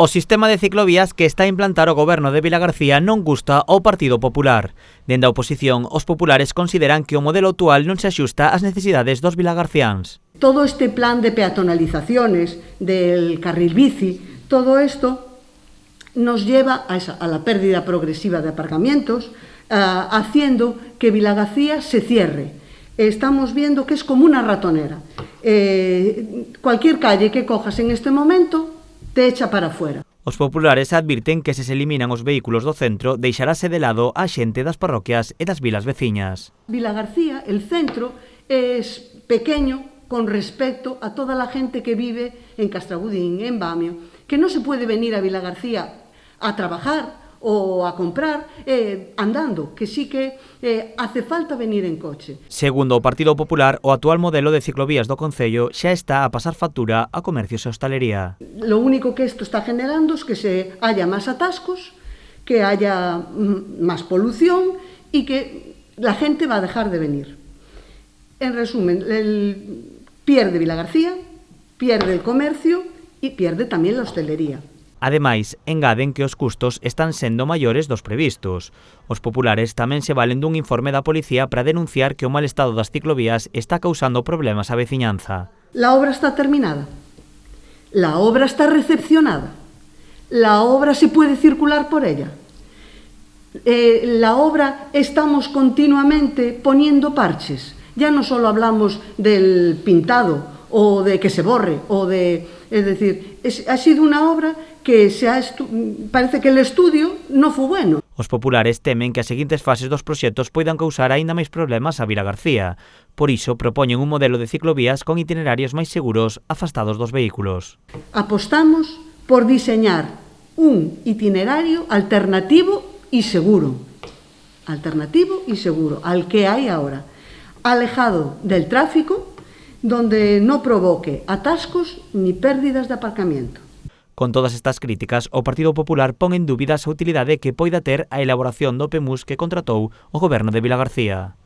O sistema de ciclovías que está a implantar o goberno de Vilagarcía non gusta ao Partido Popular. Dende a oposición, os populares consideran que o modelo actual non se axusta ás necesidades dos vilagarciáns. Todo este plan de peatonalizaciones, del carril bici, todo esto nos lleva a la pérdida progresiva de aparcamientos, haciendo que Vilagarcía se cierre. Estamos viendo que es como una ratonera. Cualquier calle que cojas en este momento te echa para afuera. Os populares advirten que se eliminan os vehículos do centro, deixarase de lado a xente das parroquias e das vilas veciñas. Vilagarcía, el centro, es pequeño con respecto a toda la gente que vive en Castragudín, en Bamio, que no se puede venir a Vilagarcía a trabajar o a comprar andando, que sí que hace falta venir en coche. Segundo o Partido Popular, o actual modelo de ciclovías do Concello xa está a pasar factura a comercios e hostalería. Lo único que esto está generando es que haya más atascos, que haya más polución y que la gente va a dejar de venir. En resumen, pierde Vilagarcía, pierde el comercio y pierde también la hostelería. Ademais, engaden que os custos están sendo maiores dos previstos. Os populares tamén se valen dun informe da policía para denunciar que o mal estado das ciclovías está causando problemas á veciñanza. La obra está terminada. La obra está recepcionada. La obra se puede circular por ella. La obra estamos continuamente poniendo parches. Ya no solo hablamos del pintado o de que se borre, es decir, ha sido una obra que parece que el estudio no fue bueno. Os populares temen que as seguintes fases dos proxectos poidan causar aínda máis problemas a Vilagarcía. Por iso, propoñen un modelo de ciclovías con itinerarios máis seguros afastados dos vehículos. Apostamos por diseñar un itinerario alternativo y seguro al que hay ahora, alejado del tráfico, donde no provoque atascos ni pérdidas de aparcamiento. Con todas estas críticas, o Partido Popular pon en dúbidas a utilidade que poida ter a elaboración do PEMUS que contratou o goberno de Vilagarcía.